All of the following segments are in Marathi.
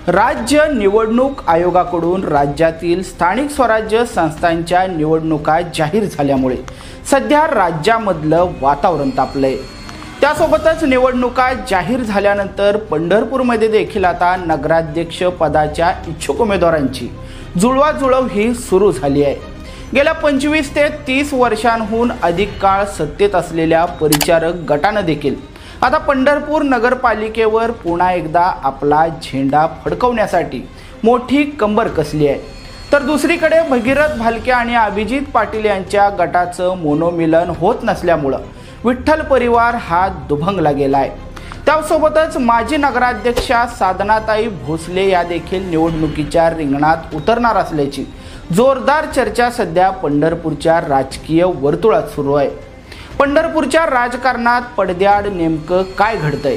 राज्य निवडणूक आयोगाकडून राज्यातील स्थानिक स्वराज्य संस्थांच्या निवडणुका जाहीर झाल्यामुळे सध्या राज्यामधलं वातावरण तापलंय। त्यासोबतच निवडणुका जाहीर झाल्यानंतर पंढरपूरमध्ये देखील आता नगराध्यक्ष पदाच्या इच्छुक उमेदवारांची जुळवाजुळव ही सुरू झाली आहे। गेल्या 25 ते 30 वर्षांहून अधिक काळ सत्तेत असलेल्या परिचारक गटानं देखील आता पंढरपूर नगरपालिकेवर पुन्हा एकदा आपला झेंडा फडकवण्यासाठी मोठी कंबर कसली आहे। तर दुसरीकडे भगीरथ भालके आणि अभिजित पाटील यांच्या गटाचं मनोमिलन होत नसल्यामुळे विठ्ठल परिवार हा दुभंगला गेलाय। त्यासोबतच माजी नगराध्यक्षा साधनाताई भोसले या देखील निवडणुकीच्या रिंगणात उतरणार असल्याची जोरदार चर्चा सध्या पंढरपूरच्या राजकीय वर्तुळात सुरू आहे। पंढरपूरच्या राजकारणात पडद्याआड नेमकं काय घडतंय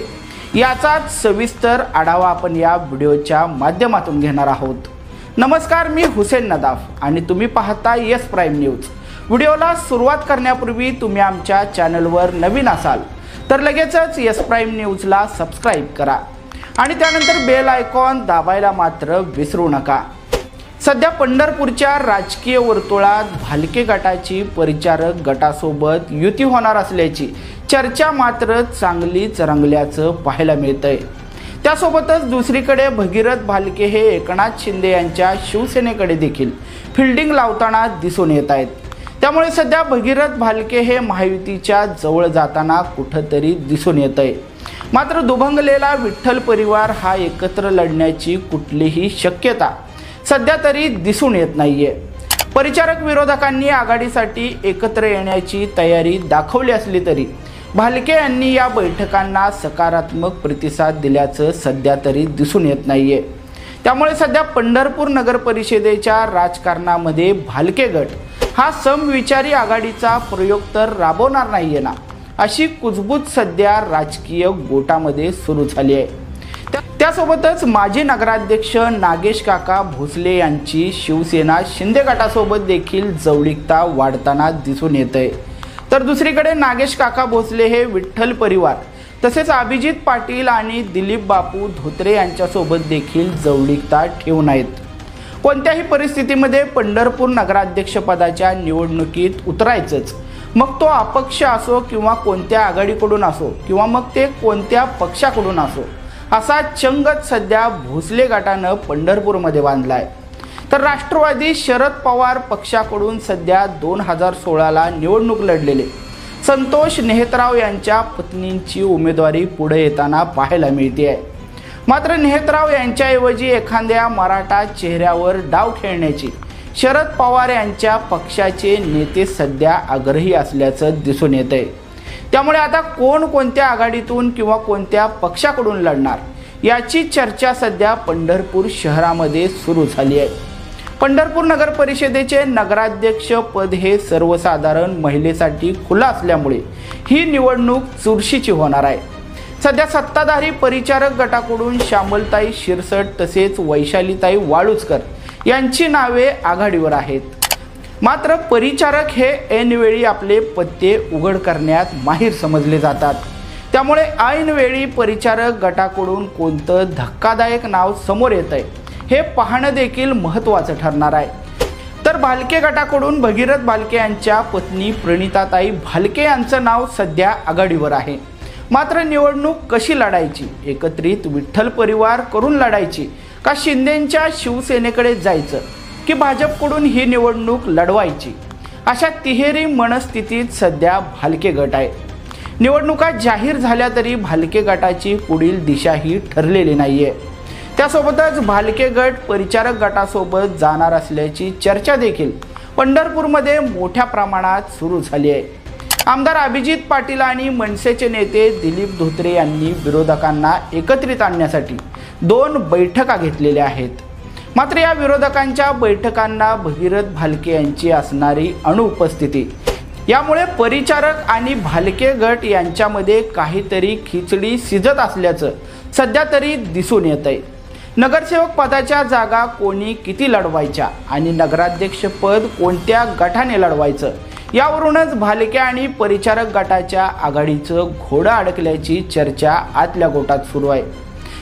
याचाच सविस्तर आढावा आपण या व्हिडिओच्या माध्यमातून घेणार आहोत। नमस्कार, मी हुसेन नदाफ आणि तुम्ही पाहता यस प्राईम न्यूज। व्हिडिओला सुरुवात करण्यापूर्वी तुम्ही आमच्या चॅनलवर नवीन असाल तर लगेचच यस प्राईम न्यूजला सबस्क्राईब करा आणि त्यानंतर बेल आयकॉन दाबायला मात्र विसरू नका। सध्या पंढरपूरच्या राजकीय वर्तुळात भालके गटाची परिचारक गटासोबत युती होणार असल्याची चर्चा मात्र चांगलीच रंगल्याचं पाहायला मिळतंय। त्यासोबतच दुसरीकडे भगीरथ भालके हे एकनाथ शिंदे यांच्या शिवसेनेकडे देखील फिल्डिंग लावताना दिसून येत आहेत। त्यामुळे सध्या भगीरथ भालके हे महायुतीच्या जवळ जाताना कुठंतरी दिसून येत आहे। मात्र दुभंगलेला विठ्ठल परिवार हा एकत्र लढण्याची कुठलीही शक्यता सध्या तरी दिसून येत नाहीये। परिचारक विरोधकांनी आघाडीसाठी एकत्र येण्याची तयारी दाखवली असली तरी भालके यांनी या बैठकांना सकारात्मक प्रतिसाद दिल्याचं सध्या तरी दिसून येत नाहीये। त्यामुळे सध्या पंढरपूर नगर परिषदेच्या राजकारणामध्ये भालके गट हा समविचारी आघाडीचा प्रयोग तर राबवणार नाहीये ना, अशी कुजबूज सध्या राजकीय गोटामध्ये सुरू झाली आहे। त्यासोबतच माजी नगराध्यक्ष नागेश काका भोसले यांची शिवसेना शिंदे गटासोबत देखील जवळीकता वाढताना दिसून येते। तर दुसरीकडे नागेश काका भोसले हे विठ्ठल परिवार तसेच अभिजित पाटील आणि दिलीप बापू धोत्रे यांच्यासोबत देखील जवळीकता ठेवून आहेत। कोणत्याही परिस्थितीमध्ये पंढरपूर नगराध्यक्षपदाच्या निवडणुकीत उतरायचंच, मग तो अपक्ष असो किंवा कोणत्या आघाडीकडून असो किंवा मग ते कोणत्या पक्षाकडून असो, असा चंगच सध्या भोसले गटानं पंढरपूरमध्ये बांधलाय। तर राष्ट्रवादी शरद पवार पक्षाकडून सध्या 2016ला निवडणूक लढलेले संतोष नेहतराव यांच्या पत्नींची उमेदवारी पुढे येताना पाहायला मिळते आहे। मात्र नेहतराव यांच्याऐवजी एखाद्या मराठा चेहऱ्यावर डाव खेळण्याची शरद पवार यांच्या पक्षाचे नेते सध्या आग्रही असल्याचं दिसून येतंय। त्यामुळे आता कोण कोणत्या आघाडीतून किंवा कोणत्या पक्षाकडून लढणार याची चर्चा सध्या पंढरपूर शहरामध्ये सुरू झाली आहे। पंढरपूर नगर परिषदेचे नगराध्यक्ष पद हे सर्वसाधारण महिलेसाठी खुलं असल्यामुळे ही निवडणूक चुरशीची होणार आहे। सध्या सत्ताधारी परिचारक गटाकडून श्यामलताई शिरसट तसेच वैशालीताई वाळुजकर यांची नावे आघाडीवर आहेत। मात्र परिचारक हे ऐनवेळी आपले पत्ते उघड करण्यात माहीर समजले जातात। त्यामुळे ऐनवेळी परिचारक गटाकडून कोणतं धक्कादायक नाव समोर येतंय हे पाहणं देखील महत्त्वाचं ठरणार आहे। तर भालके गटाकडून भगीरथ भालके यांच्या पत्नी प्रणिताताई भालके यांचं नाव सध्या आघाडीवर आहे। मात्र निवडणूक कशी लढायची, एकत्रित विठ्ठल परिवार करून लढायची का शिंदेंच्या शिवसेनेकडे जायचं की भाजपकडून ही निवडणूक लढवायची, अशा तिहेरी मनस्थितीत सध्या भालके गट आहे। निवडणुका जाहीर झाल्या तरी भालके गटाची पुढील दिशा ही ठरलेली नाहीये। त्यासोबतच भालके गट परिचारक गटासोबत जाणार असल्याची चर्चा देखील पंढरपूरमध्ये मोठ्या प्रमाणात सुरू झाली आहे। आमदार अभिजित पाटील आणि मनसेचे नेते दिलीप धोत्रे यांनी विरोधकांना एकत्रित आणण्यासाठी 2 बैठका घेतलेल्या आहेत। मात्र या विरोधकांच्या बैठकांना भगीरथ भालके यांची असणारी अनुपस्थिती यामुळे परिचारक आणि भालके गट यांच्यामध्ये काहीतरी खिचडी शिजत असल्याचं सध्या तरी दिसून येत आहे। नगरसेवक पदाच्या जागा कोणी किती लढवायच्या आणि नगराध्यक्षपद कोणत्या गटाने लढवायचं यावरूनच भालके आणि परिचारक गटाच्या आघाडीचं घोडं अडकल्याची चर्चा आतल्या गोटात सुरू आहे।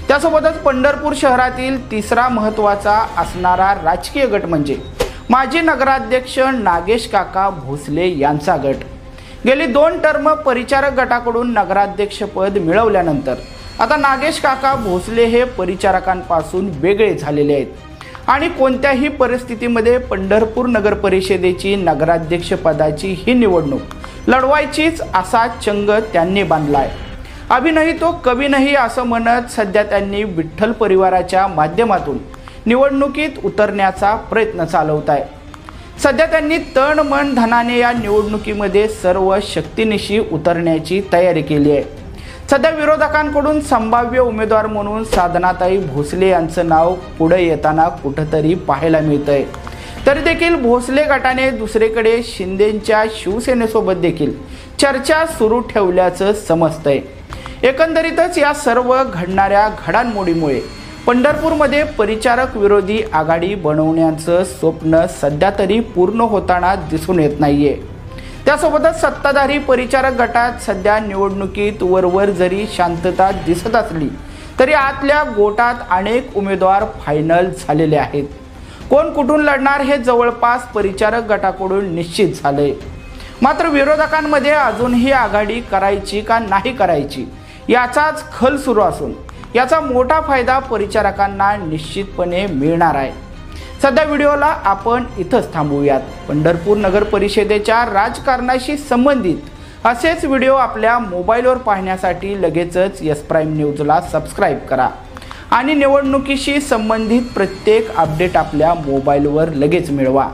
त्यासोबतच पंढरपूर शहरातील तिसरा महत्त्वाचा असणारा राजकीय गट म्हणजे माजी नगराध्यक्ष नागेश काका भोसले यांचा गट। गेली 2 टर्म परिचारक गटाकडून नगराध्यक्षपद मिळवल्यानंतर आता नागेश काका भोसले हे परिचारकांपासून वेगळे झालेले आहेत आणि कोणत्याही परिस्थितीमध्ये पंढरपूर नगर परिषदेची नगराध्यक्षपदाची ही निवडणूक लढवायचीच असा चंग त्यांनी बांधलाय। अभी नहीं तो कभी नहीं असं म्हणत सध्या त्यांनी विठ्ठल परिवाराच्या माध्यमातून निवडणुकीत उतरण्याचा प्रयत्न चालवत आहे। सध्या त्यांनी तन मन धनाने या निवडणुकीमध्ये सर्व शक्तीनिशी उतरण्याची तयारी केली आहे। सध्या विरोधकांकडून संभाव्य उमेदवार म्हणून साधनाताई भोसले यांचं नाव पुढे येताना कुठंतरी पाहायला मिळतंय। तरी देखील भोसले गटाने दुसरीकडे शिंदेंच्या शिवसेनेसोबत देखील चर्चा सुरू ठेवल्याचं समजतंय। एकंदरीतच या सर्व घडणाऱ्या घडामोडीमुळे पंढरपूरमध्ये परिचारक विरोधी आघाडी बनवण्याचं स्वप्न सध्या तरी पूर्ण होताना दिसून येत नाहीये। त्यासोबतच सत्ताधारी परिचारक गटात सध्या निवडणुकीत वरवर जरी शांतता दिसत असली तरी आतल्या गोटात अनेक उमेदवार फायनल झालेले आहेत। कोण कुठून लढणार हे जवळपास परिचारक गटाकडून निश्चित झाले। मात्र विरोधकांमध्ये अजूनही आघाडी करायची का नाही करायची याचाच खल सुरू असून याचा मोठा फायदा परिचारकांना निश्चितपणे मिळणार आहे। सध्या व्हिडिओला आपण इथंच थांबवूयात। पंढरपूर नगर परिषदेच्या राजकारणाशी संबंधित असेच व्हिडिओ आपल्या मोबाईलवर पाहण्यासाठी लगेचच यस प्राईम न्यूजला सबस्क्राईब करा आणि निवडणुकीशी संबंधित प्रत्येक अपडेट आपल्या मोबाईलवर लगेच मिळवा।